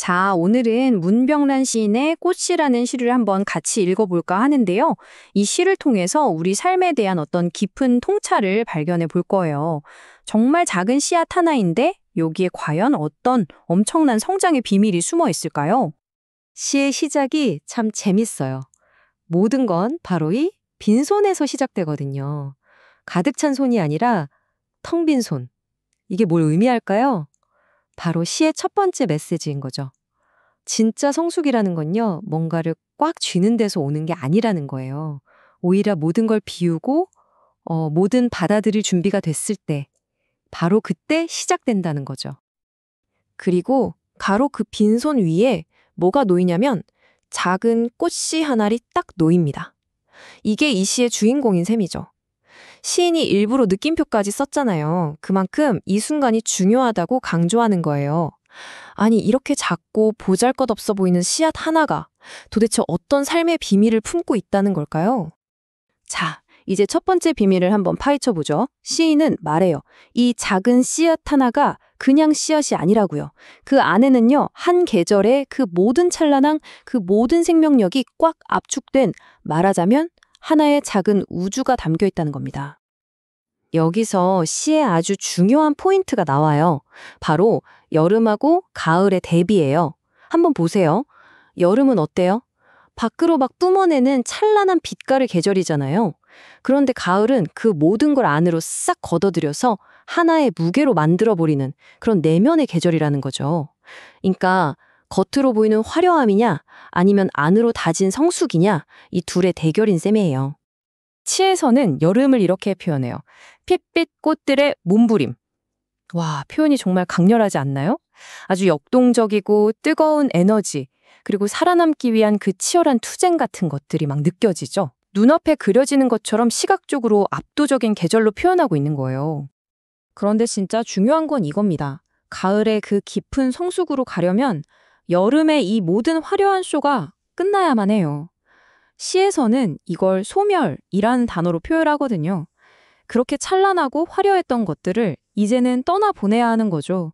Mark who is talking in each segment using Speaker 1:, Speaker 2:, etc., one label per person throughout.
Speaker 1: 자, 오늘은 문병란 시인의 꽃이라는 시를 한번 같이 읽어볼까 하는데요. 이 시를 통해서 우리 삶에 대한 어떤 깊은 통찰을 발견해 볼 거예요. 정말 작은 씨앗 하나인데 여기에 과연 어떤 엄청난 성장의 비밀이 숨어 있을까요?
Speaker 2: 시의 시작이 참 재밌어요. 모든 건 바로 이 빈손에서 시작되거든요. 가득 찬 손이 아니라 텅 빈 손. 이게 뭘 의미할까요? 바로 시의 첫 번째 메시지인 거죠. 진짜 성숙이라는 건요, 뭔가를 꽉 쥐는 데서 오는 게 아니라는 거예요. 오히려 모든 걸 비우고, 모든 받아들일 준비가 됐을 때, 바로 그때 시작된다는 거죠.
Speaker 3: 그리고 가로 그 빈손 위에 뭐가 놓이냐면 작은 꽃씨 한 알이 딱 놓입니다. 이게 이 시의 주인공인 셈이죠. 시인이 일부러 느낌표까지 썼잖아요. 그만큼 이 순간이 중요하다고 강조하는 거예요. 아니, 이렇게 작고 보잘것없어 보이는 씨앗 하나가 도대체 어떤 삶의 비밀을 품고 있다는 걸까요? 자, 이제 첫 번째 비밀을 한번 파헤쳐보죠. 시인은 말해요. 이 작은 씨앗 하나가 그냥 씨앗이 아니라고요. 그 안에는요, 한 계절의 그 모든 찬란한 그 모든 생명력이 꽉 압축된, 말하자면 하나의 작은 우주가 담겨 있다는 겁니다. 여기서 시의 아주 중요한 포인트가 나와요. 바로 여름하고 가을의 대비예요. 한번 보세요. 여름은 어때요? 밖으로 막 뿜어내는 찬란한 빛깔의 계절이잖아요. 그런데 가을은 그 모든 걸 안으로 싹 걷어들여서 하나의 무게로 만들어버리는 그런 내면의 계절이라는 거죠. 그러니까 겉으로 보이는 화려함이냐 아니면 안으로 다진 성숙이냐, 이 둘의 대결인 셈이에요.
Speaker 1: 시에서는 여름을 이렇게 표현해요. 핏빛 꽃들의 몸부림. 와, 표현이 정말 강렬하지 않나요? 아주 역동적이고 뜨거운 에너지, 그리고 살아남기 위한 그 치열한 투쟁 같은 것들이 막 느껴지죠. 눈앞에 그려지는 것처럼 시각적으로 압도적인 계절로 표현하고 있는 거예요. 그런데 진짜 중요한 건 이겁니다. 가을의 그 깊은 성숙으로 가려면 여름의 이 모든 화려한 쇼가 끝나야만 해요. 시에서는 이걸 소멸이라는 단어로 표현하거든요. 그렇게 찬란하고 화려했던 것들을 이제는 떠나보내야 하는 거죠.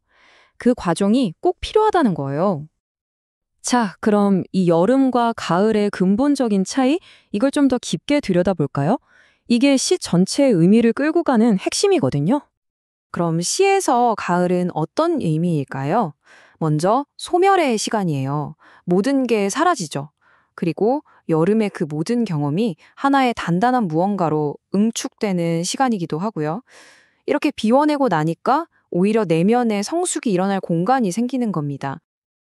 Speaker 1: 그 과정이 꼭 필요하다는 거예요. 자, 그럼 이 여름과 가을의 근본적인 차이, 이걸 좀 더 깊게 들여다볼까요? 이게 시 전체의 의미를 끌고 가는 핵심이거든요. 그럼 시에서 가을은 어떤 의미일까요? 먼저 소멸의 시간이에요. 모든 게 사라지죠. 그리고 여름의 그 모든 경험이 하나의 단단한 무언가로 응축되는 시간이기도 하고요. 이렇게 비워내고 나니까 오히려 내면에 성숙이 일어날 공간이 생기는 겁니다.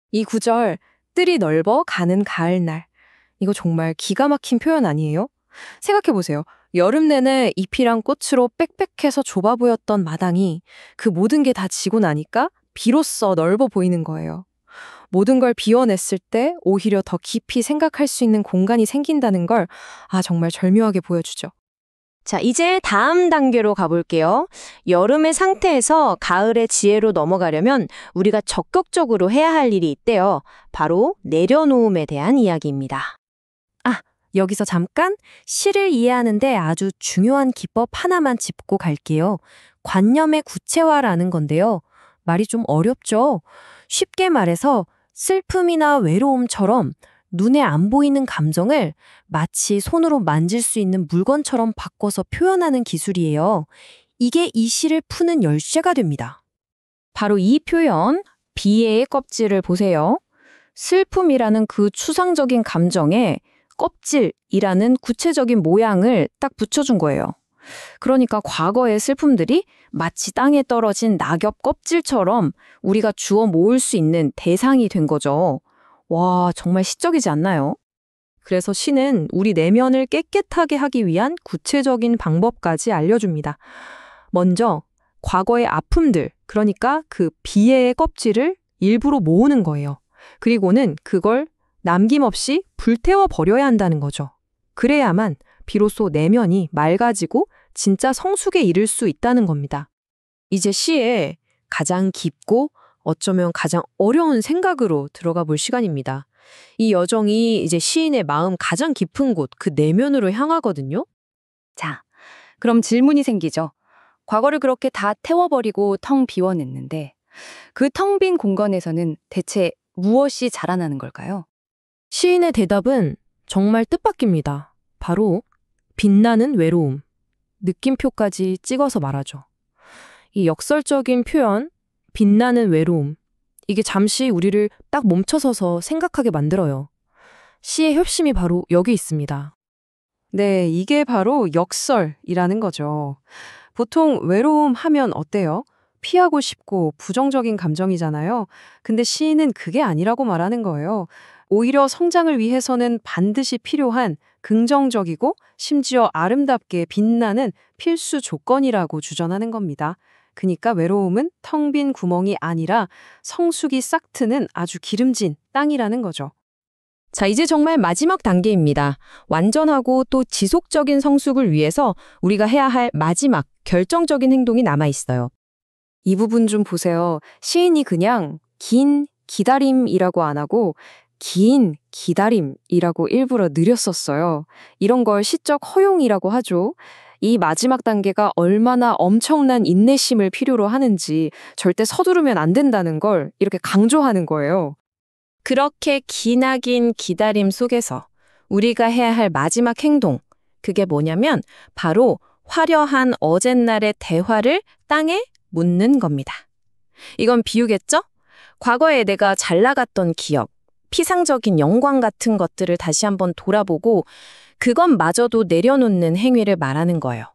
Speaker 1: 이 구절, 뜰이 넓어 가는 가을날. 이거 정말 기가 막힌 표현 아니에요? 생각해보세요. 여름 내내 잎이랑 꽃으로 빽빽해서 좁아 보였던 마당이 그 모든 게 다 지고 나니까 비로소 넓어 보이는 거예요. 모든 걸 비워냈을 때 오히려 더 깊이 생각할 수 있는 공간이 생긴다는 걸 정말 절묘하게 보여주죠.
Speaker 3: 자, 이제 다음 단계로 가볼게요. 여름의 상태에서 가을의 지혜로 넘어가려면 우리가 적극적으로 해야 할 일이 있대요. 바로 내려놓음에 대한 이야기입니다. 여기서 잠깐 시를 이해하는데 아주 중요한 기법 하나만 짚고 갈게요. 관념의 구체화라는 건데요. 말이 좀 어렵죠? 쉽게 말해서 슬픔이나 외로움처럼 눈에 안 보이는 감정을 마치 손으로 만질 수 있는 물건처럼 바꿔서 표현하는 기술이에요. 이게 이 시를 푸는 열쇠가 됩니다.
Speaker 1: 바로 이 표현, 비애의 껍질을 보세요. 슬픔이라는 그 추상적인 감정에 껍질이라는 구체적인 모양을 딱 붙여준 거예요. 그러니까 과거의 슬픔들이 마치 땅에 떨어진 낙엽 껍질처럼 우리가 주워 모을 수 있는 대상이 된 거죠. 와, 정말 시적이지 않나요? 그래서 시는 우리 내면을 깨끗하게 하기 위한 구체적인 방법까지 알려줍니다. 먼저 과거의 아픔들, 그러니까 그 비애의 껍질을 일부러 모으는 거예요. 그리고는 그걸 남김없이 불태워 버려야 한다는 거죠. 그래야만 비로소 내면이 맑아지고 진짜 성숙에 이를 수 있다는 겁니다. 이제 시에 가장 깊고 어쩌면 가장 어려운 생각으로 들어가 볼 시간입니다. 이 여정이 이제 시인의 마음 가장 깊은 곳, 그 내면으로 향하거든요.
Speaker 4: 자, 그럼 질문이 생기죠. 과거를 그렇게 다 태워버리고 텅 비워냈는데 그 텅 빈 공간에서는 대체 무엇이 자라나는 걸까요?
Speaker 3: 시인의 대답은 정말 뜻밖입니다. 바로 빛나는 외로움. 느낌표까지 찍어서 말하죠. 이 역설적인 표현, 빛나는 외로움. 이게 잠시 우리를 딱 멈춰서서 생각하게 만들어요. 시의 협심이 바로 여기 있습니다.
Speaker 2: 네, 이게 바로 역설이라는 거죠. 보통 외로움 하면 어때요? 피하고 싶고 부정적인 감정이잖아요. 근데 시인은 그게 아니라고 말하는 거예요. 오히려 성장을 위해서는 반드시 필요한 긍정적이고 심지어 아름답게 빛나는 필수 조건이라고 주장하는 겁니다. 그러니까 외로움은 텅 빈 구멍이 아니라 성숙이 싹 트는 아주 기름진 땅이라는 거죠.
Speaker 3: 자, 이제 정말 마지막 단계입니다. 완전하고 또 지속적인 성숙을 위해서 우리가 해야 할 마지막 결정적인 행동이 남아 있어요.
Speaker 4: 이 부분 좀 보세요. 시인이 그냥 긴 기다림이라고 안 하고 긴 기다림이라고 일부러 느렸었어요. 이런 걸 시적 허용이라고 하죠. 이 마지막 단계가 얼마나 엄청난 인내심을 필요로 하는지 절대 서두르면 안 된다는 걸 이렇게 강조하는 거예요.
Speaker 3: 그렇게 기나긴 기다림 속에서 우리가 해야 할 마지막 행동, 그게 뭐냐면 바로 화려한 어젯날의 대화를 땅에 묻는 겁니다. 이건 비유겠죠? 과거에 내가 잘 나갔던 기억, 피상적인 영광 같은 것들을 다시 한번 돌아보고 그것마저도 내려놓는 행위를 말하는 거예요.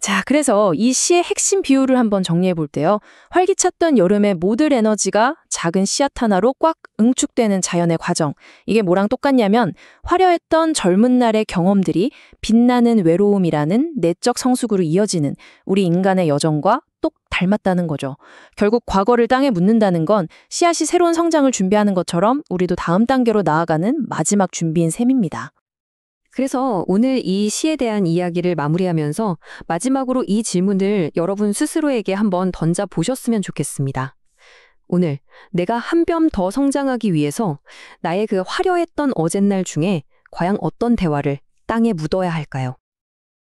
Speaker 3: 자, 그래서 이 시의 핵심 비유를 한번 정리해 볼게요. 활기찼던 여름의 모든 에너지가 작은 씨앗 하나로 꽉 응축되는 자연의 과정. 이게 뭐랑 똑같냐면 화려했던 젊은 날의 경험들이 빛나는 외로움이라는 내적 성숙으로 이어지는 우리 인간의 여정과 똑 닮았다는 거죠. 결국 과거를 땅에 묻는다는 건 씨앗이 새로운 성장을 준비하는 것처럼 우리도 다음 단계로 나아가는 마지막 준비인 셈입니다.
Speaker 2: 그래서 오늘 이 시에 대한 이야기를 마무리하면서 마지막으로 이 질문을 여러분 스스로에게 한번 던져 보셨으면 좋겠습니다. 오늘 내가 한 뼘 더 성장하기 위해서 나의 그 화려했던 어젯날 중에 과연 어떤 대화를 땅에 묻어야 할까요?